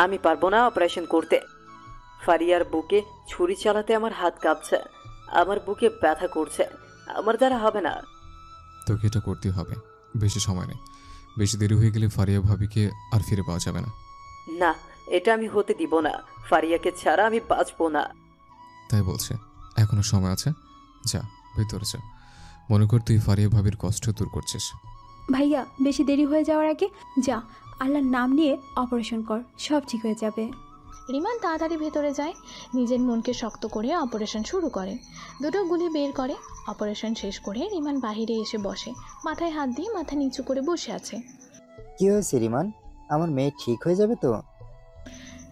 আমি পারবো না অপারেশন করতে। ফারিয়ার বুকে ছুরি চালাতে আমার হাত কাঁপছে, আমার বুকে ব্যথা করছে, আমার দ্বারা হবে না। তোকে এটা করতে হবে, বেশি সময় নেই, বেশি দেরি হয়ে গেলে ফারিয়া ভাবিকে আর ফিরে পাওয়া যাবে না। না, এটা আমি হতে দিব না। ফারিয়াকে ছাড়া আমি বাঁচবো না। তাই বলছে, এখনো সময় আছে, যা ভেতরে যা। মনে কর তুই ফারিয়া ভাবির কষ্ট দূর করছিস। ভাইয়া, বেশি দেরি হয়ে যাওয়ার আগে যা, আল্লাহর নাম নিয়ে অপারেশন কর, সব ঠিক হয়ে যাবে। রিমান তাড়াতাড়ি ভেতরে যায়, নিজের মনকে শক্ত করে অপারেশন শুরু করে। দুটো গুলি বের করে। অপারেশন শেষ করে রিমান বাহিরে এসে বসে, মাথায় হাত দিয়ে মাথা নিচু করে বসে আছে। কি হয়েছে রিমান, আমার মেয়ে ঠিক হয়ে যাবে তো?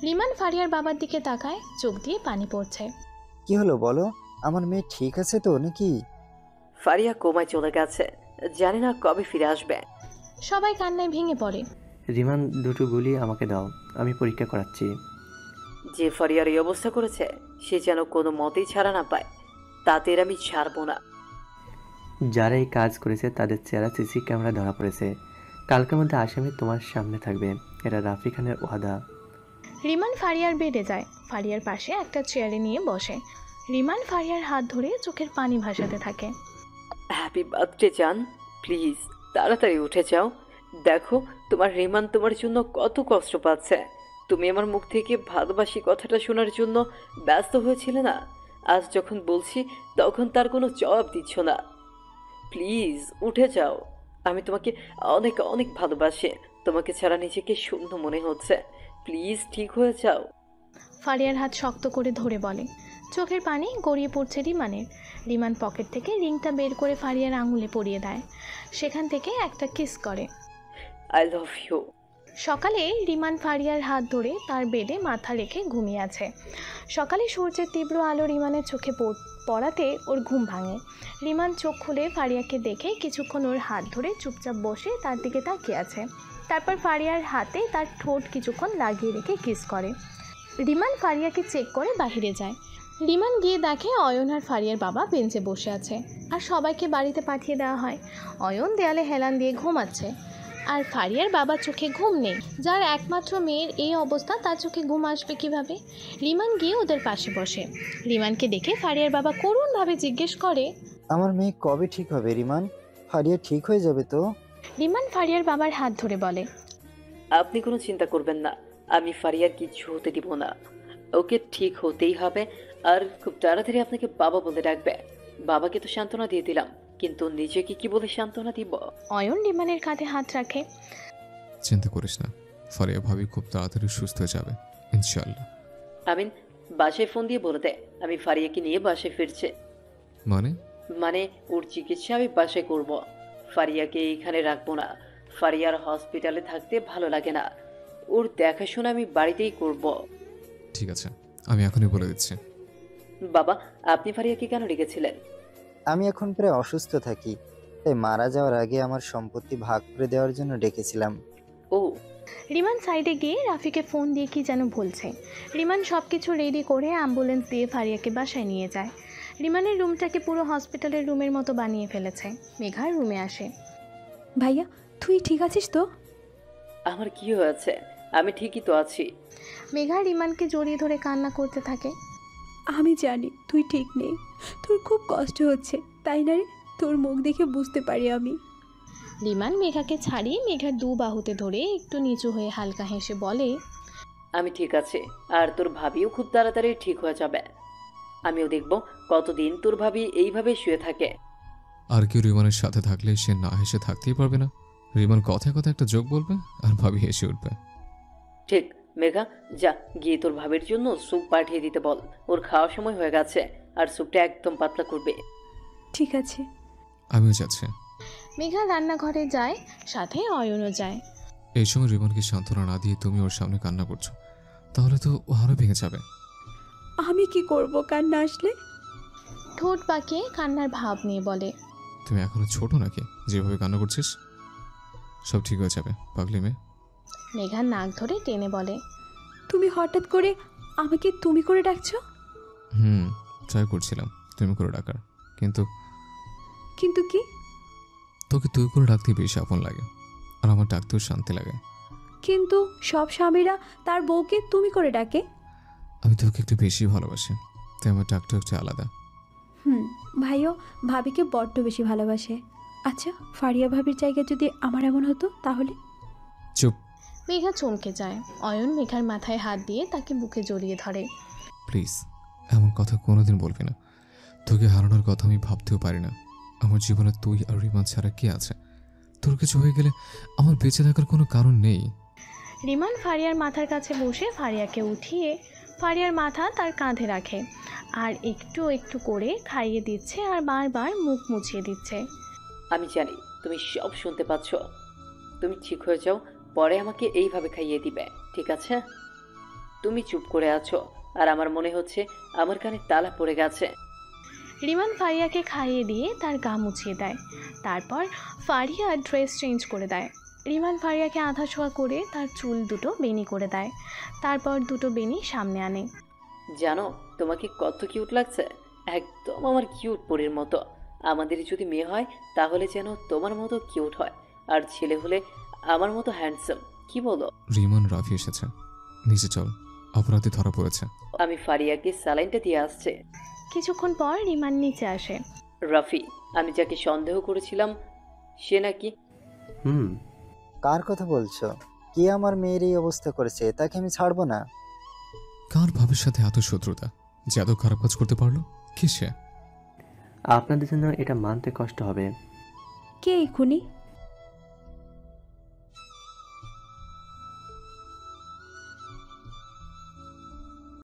রিমান ফারিয়ার বাবার দিকে তাকায়, চোখ দিয়ে পানি পড়ছে। কি হলো বলো, আমার মেয়ে ঠিক আছে তো নাকি? ফারিয়া কোমায় চলে গেছে, জানি না কবে ফিরে আসবে। সবাই কান্নায় ভেঙে পড়ে। রিমান, দুটো গুলি আমাকে দাও, আমি পরীক্ষা করাচ্ছি। যে ফারিয়ার এই অবস্থা করেছে, সে যেন কোনো মতেই ছাড়া না পায়, তাদের আমি ছাড়বো না। যারা এই কাজ করেছে তাদের চেহারা সিসি ক্যামেরা ধরা পড়েছে। কালকের মধ্যে আসামি তোমার সামনে থাকবে, এটা রাফি খানের ওয়াদা। রিমান ফারিয়ার বেডে যায়, ফারিয়ার পাশে একটা চেয়ারে নিয়ে বসে। রিমান ফারিয়ার হাত ধরে চোখের পানি ভাসাতে থাকে। হ্যাপি বার্থডে জান, প্লিজ তাড়াতাড়ি উঠে যাও। দেখো তোমার রিমান তোমার জন্য কত কষ্ট পাচ্ছে। তুমি আমার মুখ থেকে ভালোবাসি কথাটা শোনার জন্য ব্যস্ত হয়েছিলে না, আজ যখন বলছি তখন তার কোনো জবাব দিচ্ছ না। প্লিজ উঠে যাও, আমি তোমাকে অনেক অনেক ভালোবাসি। তোমাকে ছাড়া নিজেকে শূন্য মনে হচ্ছে। প্লিজ ঠিক হয়ে যাও। ফারিয়ার হাত শক্ত করে ধরে বলে। চোখের পানি গড়িয়ে পড়ছে রিমানের। রিমান পকেট থেকে রিংটা বের করে ফারিয়ার আঙুলে পরিয়ে দেয়, সেখান থেকে একটা কিস করে। I love you. সকালে রিমান ফারিয়ার হাত ধরে তার বেডে মাথা রেখে ঘুমিয়ে আছে। সকালে সূর্যের তীব্র আলো রিমানের চোখে পড়াতে ওর ঘুম ভাঙে। রিমান চোখ খুলে ফারিয়াকে দেখে কিছুক্ষণ ওর হাত ধরে চুপচাপ বসে তার দিকে তাকিয়ে আছে। তারপর ফারিয়ার হাতে তার ঠোঁট কিছুক্ষণ লাগিয়ে রেখে কিস করে। রিমান ফারিয়াকে চেক করে বাহিরে যায়। রিমান গিয়ে দেখে অয়ন আর ফারিয়ার বাবা বেঞ্চে বসে আছে, আর সবাইকে বাড়িতে পাঠিয়ে দেওয়া হয়। অয়ন দেয়ালে হেলান দিয়ে ঘুমাচ্ছে, আর ফারিয়ার বাবার চোখে ঘুম নেই। যার একমাত্র মেয়ের এই অবস্থা, তার চোখে ঘুম আসবে কিভাবে? রিমান গিয়ে ওদের পাশে বসে। রিমানকে দেখে ফারিয়ার বাবা করুণভাবে জিজ্ঞেস করে, আমার মেয়ে কবে ঠিক হবে রিমান? ফারিয়া ঠিক হয়ে যাবে তো? রিমান ফারিয়ার বাবার হাত ধরে বলে, আপনি কোনো চিন্তা করবেন না, আমি ফারিয়ার কিচ্ছু হতে দিব না। ওকে ঠিক হতেই হবে, আর খুব তাড়াতাড়ি আপনাকে বাবা বলে ডাকবে। বাবাকে তো সান্ত্বনা দিয়ে দিলাম, কিন্তু নিজেকে কি বলে সান্ত্বনা দিব? অয়ন রিমানের কাঁধে হাত রাখে। চিন্তা করিস না, ফারিয়া ভাবি খুব তাড়াতাড়ি সুস্থ হয়ে যাবে ইনশাল্লাহ। আমিন বাসায় ফোন দিয়ে বলে দে আমি ফারিয়াকে নিয়ে বাসায় ফিরছে। মানে ওর চিকিৎসা আমি বাসায় করব, ফারিয়াকে এইখানে রাখবো না। ফারিয়ার হসপিটালে থাকতে ভালো লাগে না, ওর দেখাশোনা আমি বাড়িতেই করব। ঠিক আছে, আমি এখনই বলে দিচ্ছি। বাবা, আপনি ফারিয়াকে কেন রেখেছিলেন? আমি এখন প্রায় অসুস্থ থাকি, তাই মারা যাওয়ার আগে আমার সম্পত্তি ভাগ করে দেওয়ার জন্য ডেকেছিলাম। ও। রিমান সাইডে গিয়ে রাফিকে ফোন দিয়ে কি যেন বলছে। রিমান সব কিছু রেডি করে অ্যাম্বুলেন্স দিয়ে ফারিয়াকে বাসায় নিয়ে যায়। রিমানের রুমটাকে পুরো হসপিটালের রুমের মতো বানিয়ে ফেলেছে। মেঘার রুমে আসে। ভাইয়া তুই ঠিক আছিস তো? আমার কি হয়েছে? আমি ঠিকই তো আছি। মেঘা রিমানকে জড়িয়ে ধরে কান্না করতে থাকে। আমি জানি তুই ঠিক নেই, তোর খুব কষ্ট হচ্ছে, তাই না রে? তোর মুখ দেখে বুঝতে পারি আমি। রিমান মেঘাকে ছাড়িয়ে মেঘার দু বাহুতে ধরে একটু নিচু হয়ে হালকা হেসে বলে, আমি ঠিক আছে, আর তোর ভাবিও খুব তাড়াতাড়ি ঠিক হয়ে যাবে। আমিও দেখব কতদিন তোর ভাবি এইভাবে শুয়ে থাকে। আর কেউ রিমানের সাথে থাকলে সে না হেসে থাকতেই পারবে না। রিমান কথায় কথায় একটা জোক বলবে আর ভাবি হেসে উঠবে। ঠিক। মেঘা, যা গিয়ে তোর ভাবির জন্য স্যুপ পাঠিয়ে দিতে বল, ওর খাওয়ার সময় হয়ে গেছে, আর স্যুপটা একদম পাতলা করবে। ঠিক আছে। আমিও যাচ্ছি। মেঘা রান্নাঘরে যায়, সাথে অয়নও যায়। এই সময় রিমানকে সান্ত্বনা না দিয়ে তুমি ওর সামনে কান্না করছো, তাহলে তো ও আরো ভেঙে যাবে। আমি কি করব কান্না আসলে? ঠোঁট বাঁকিয়ে কান্নার ভাব নিয়ে বলে, তুমি এখনো ছোট নাকি যেভাবে কান্না করছিস? সব ঠিক হয়ে যাবে পাগলি মেয়ে। মেঘার নাক ধরে টেনে বলে, তুমি হঠাৎ করে আমাকে তুমি করে ডাকছো? ট্রাই করছিলাম তুমি করে ডাকার, কিন্তু কি? তোকে তুই করে ডাকতে বেশি আপন লাগে, আর আমার ডাকতেও শান্তি লাগে। কিন্তু সব স্বামীরা তার বউকে তুমি করে ডাকে। আমি তোকে একটু বেশি ভালোবাসি, তাই আমার ডাকটা একটু আলাদা। ভাইও ভাবিকে বড্ড বেশি ভালোবাসে। আচ্ছা, ফারিয়া ভাবির জায়গায় যদি আমার এমন হতো তাহলে? চুপ। মেঘা চমকে যায়। অয়ন মেঘার মাথায় হাত দিয়ে তাকে বুকে জড়িয়ে ধরে। প্লিজ এমন কথা কোনোদিন বলবি না, তোকে হারানোর কথা আমি ভাবতেও পারি না। আমার জীবনে তুই আর রিমান ছাড়া কে আছে? তোর কিছু হয়ে গেলে আমার বেঁচে থাকার কোনো কারণ নেই। রিমান ফারিয়ার মাথার কাছে বসে ফারিয়াকে উঠিয়ে ফারিয়ার মাথা তার কাঁধে রাখে, আর একটু একটু করে খাইয়ে দিচ্ছে আর বারবার মুখ মুছিয়ে দিচ্ছে। আমি জানি তুমি সব শুনতে পাচ্ছ। তুমি ঠিক হয়ে যাও, পরে আমাকে এইভাবে খাইয়ে দিবে, ঠিক আছে? তুমি চুপ করে আছো, আর আমার মনে হচ্ছে আমার কানে তালা পড়ে গেছে। রিমান ফারিয়াকে খাইয়ে দিয়ে তার গা মুছিয়ে দেয়। তারপর ফারিয়া ড্রেস চেঞ্জ করে দেয়। রিমান ফারিয়াকে আধা ছোঁয়া করে তার চুল দুটো বেনি করে দেয়। তারপর দুটো বেনি সামনে আনে। জানো তোমাকে কত কিউট লাগছে, একদম আমার কিউট পরীর মতো। আমাদের যদি মেয়ে হয় তাহলে যেন তোমার মতো কিউট হয়, আর ছেলে হলে আমার মতো হ্যান্ডসাম। কি বলো? রিমান রাফি এসেছে, নিচে চল, অপরাধী ধরা পড়েছে। আমি ফারিয়াকে স্যালাইনটা দিয়ে আসছে। কিছুক্ষণ পর রিমান নিচে আসে। রাফি, আমি যাকে সন্দেহ করেছিলাম সে নাকি। হুম। কার কথা বলছো? কে আমার মেয়ের এই অবস্থা করেছে? তাকে আমি ছাড়বো না। কার ভাবের সাথে এত শত্রুতা যে এত খারাপ কাজ করতে পারলো? কে সে? আপনাদের জন্য এটা মানতে কষ্ট হবে। কে এই খুনি?